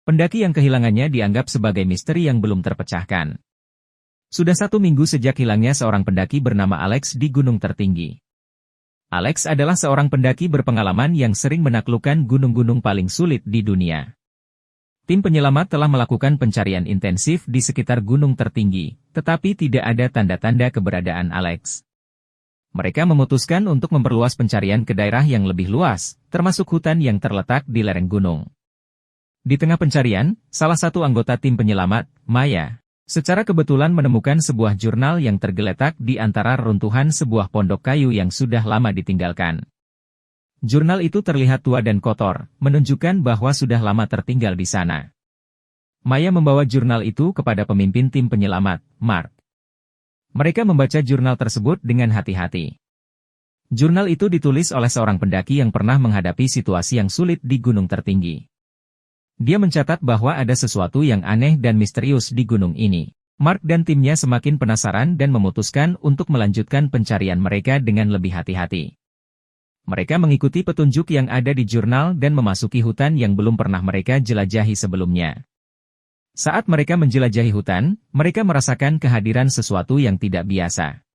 Pendaki yang kehilangannya dianggap sebagai misteri yang belum terpecahkan. Sudah 1 minggu sejak hilangnya seorang pendaki bernama Alex di gunung tertinggi. Alex adalah seorang pendaki berpengalaman yang sering menaklukkan gunung-gunung paling sulit di dunia. Tim penyelamat telah melakukan pencarian intensif di sekitar gunung tertinggi, tetapi tidak ada tanda-tanda keberadaan Alex. Mereka memutuskan untuk memperluas pencarian ke daerah yang lebih luas, termasuk hutan yang terletak di lereng gunung. Di tengah pencarian, salah satu anggota tim penyelamat, Maya, secara kebetulan menemukan sebuah jurnal yang tergeletak di antara reruntuhan sebuah pondok kayu yang sudah lama ditinggalkan. Jurnal itu terlihat tua dan kotor, menunjukkan bahwa sudah lama tertinggal di sana. Maya membawa jurnal itu kepada pemimpin tim penyelamat, Mark. Mereka membaca jurnal tersebut dengan hati-hati. Jurnal itu ditulis oleh seorang pendaki yang pernah menghadapi situasi yang sulit di gunung tertinggi. Dia mencatat bahwa ada sesuatu yang aneh dan misterius di gunung ini. Mark dan timnya semakin penasaran dan memutuskan untuk melanjutkan pencarian mereka dengan lebih hati-hati. Mereka mengikuti petunjuk yang ada di jurnal dan memasuki hutan yang belum pernah mereka jelajahi sebelumnya. Saat mereka menjelajahi hutan, mereka merasakan kehadiran sesuatu yang tidak biasa.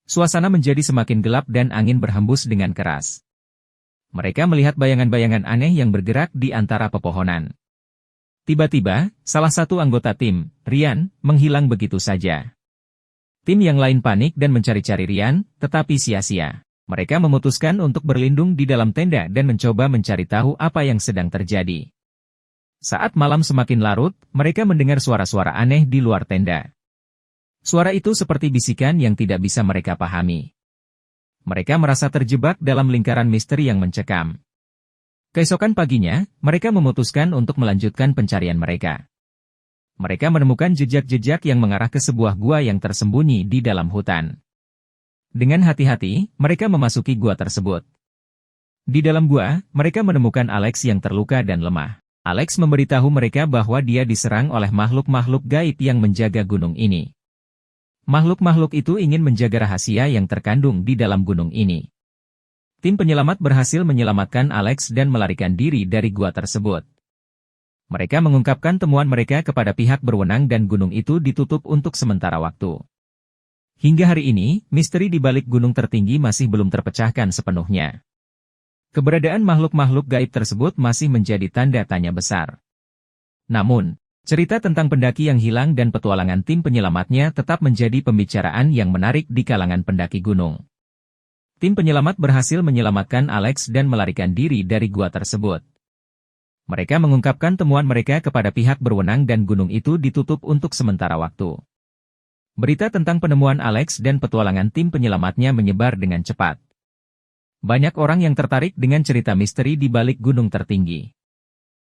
Suasana menjadi semakin gelap dan angin berhembus dengan keras. Mereka melihat bayangan-bayangan aneh yang bergerak di antara pepohonan. Tiba-tiba, salah satu anggota tim, Ryan, menghilang begitu saja. Tim yang lain panik dan mencari-cari Ryan, tetapi sia-sia. Mereka memutuskan untuk berlindung di dalam tenda dan mencoba mencari tahu apa yang sedang terjadi. Saat malam semakin larut, mereka mendengar suara-suara aneh di luar tenda. Suara itu seperti bisikan yang tidak bisa mereka pahami. Mereka merasa terjebak dalam lingkaran misteri yang mencekam. Keesokan paginya, mereka memutuskan untuk melanjutkan pencarian mereka. Mereka menemukan jejak-jejak yang mengarah ke sebuah gua yang tersembunyi di dalam hutan. Dengan hati-hati, mereka memasuki gua tersebut. Di dalam gua, mereka menemukan Alex yang terluka dan lemah. Alex memberitahu mereka bahwa dia diserang oleh makhluk-makhluk gaib yang menjaga gunung ini. Makhluk-makhluk itu ingin menjaga rahasia yang terkandung di dalam gunung ini. Tim penyelamat berhasil menyelamatkan Alex dan melarikan diri dari gua tersebut. Mereka mengungkapkan temuan mereka kepada pihak berwenang dan gunung itu ditutup untuk sementara waktu. Hingga hari ini, misteri di balik gunung tertinggi masih belum terpecahkan sepenuhnya. Keberadaan makhluk-makhluk gaib tersebut masih menjadi tanda tanya besar. Namun, cerita tentang pendaki yang hilang dan petualangan tim penyelamatnya tetap menjadi pembicaraan yang menarik di kalangan pendaki gunung. Tim penyelamat berhasil menyelamatkan Alex dan melarikan diri dari gua tersebut. Mereka mengungkapkan temuan mereka kepada pihak berwenang dan gunung itu ditutup untuk sementara waktu. Berita tentang penemuan Alex dan petualangan tim penyelamatnya menyebar dengan cepat. Banyak orang yang tertarik dengan cerita misteri di balik gunung tertinggi.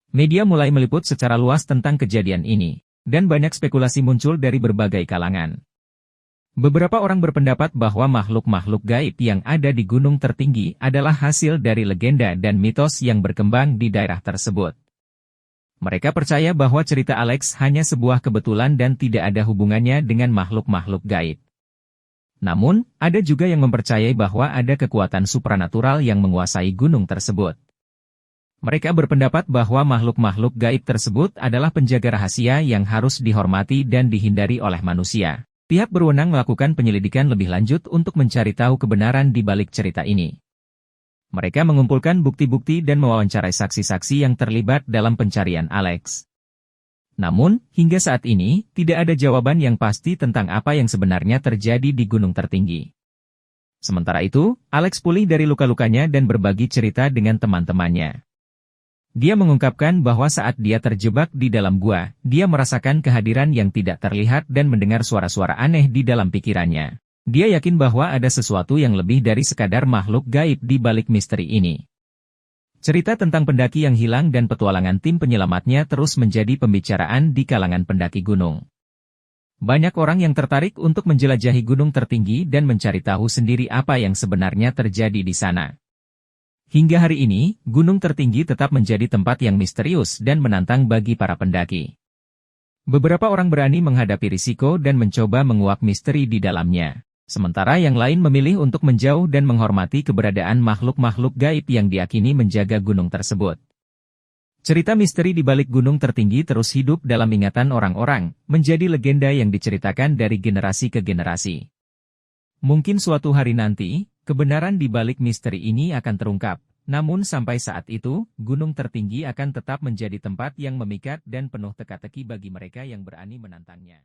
Media mulai meliput secara luas tentang kejadian ini, dan banyak spekulasi muncul dari berbagai kalangan. Beberapa orang berpendapat bahwa makhluk-makhluk gaib yang ada di gunung tertinggi adalah hasil dari legenda dan mitos yang berkembang di daerah tersebut. Mereka percaya bahwa cerita Alex hanya sebuah kebetulan dan tidak ada hubungannya dengan makhluk-makhluk gaib. Namun, ada juga yang mempercayai bahwa ada kekuatan supranatural yang menguasai gunung tersebut. Mereka berpendapat bahwa makhluk-makhluk gaib tersebut adalah penjaga rahasia yang harus dihormati dan dihindari oleh manusia. Pihak berwenang melakukan penyelidikan lebih lanjut untuk mencari tahu kebenaran di balik cerita ini. Mereka mengumpulkan bukti-bukti dan mewawancarai saksi-saksi yang terlibat dalam pencarian Alex. Namun, hingga saat ini, tidak ada jawaban yang pasti tentang apa yang sebenarnya terjadi di gunung tertinggi. Sementara itu, Alex pulih dari luka-lukanya dan berbagi cerita dengan teman-temannya. Dia mengungkapkan bahwa saat dia terjebak di dalam gua, dia merasakan kehadiran yang tidak terlihat dan mendengar suara-suara aneh di dalam pikirannya. Dia yakin bahwa ada sesuatu yang lebih dari sekadar makhluk gaib di balik misteri ini. Cerita tentang pendaki yang hilang dan petualangan tim penyelamatnya terus menjadi pembicaraan di kalangan pendaki gunung. Banyak orang yang tertarik untuk menjelajahi gunung tertinggi dan mencari tahu sendiri apa yang sebenarnya terjadi di sana. Hingga hari ini, gunung tertinggi tetap menjadi tempat yang misterius dan menantang bagi para pendaki. Beberapa orang berani menghadapi risiko dan mencoba menguak misteri di dalamnya. Sementara yang lain memilih untuk menjauh dan menghormati keberadaan makhluk-makhluk gaib yang diyakini menjaga gunung tersebut. Cerita misteri di balik gunung tertinggi terus hidup dalam ingatan orang-orang, menjadi legenda yang diceritakan dari generasi ke generasi. Mungkin suatu hari nanti, kebenaran di balik misteri ini akan terungkap. Namun sampai saat itu, gunung tertinggi akan tetap menjadi tempat yang memikat dan penuh teka-teki bagi mereka yang berani menantangnya.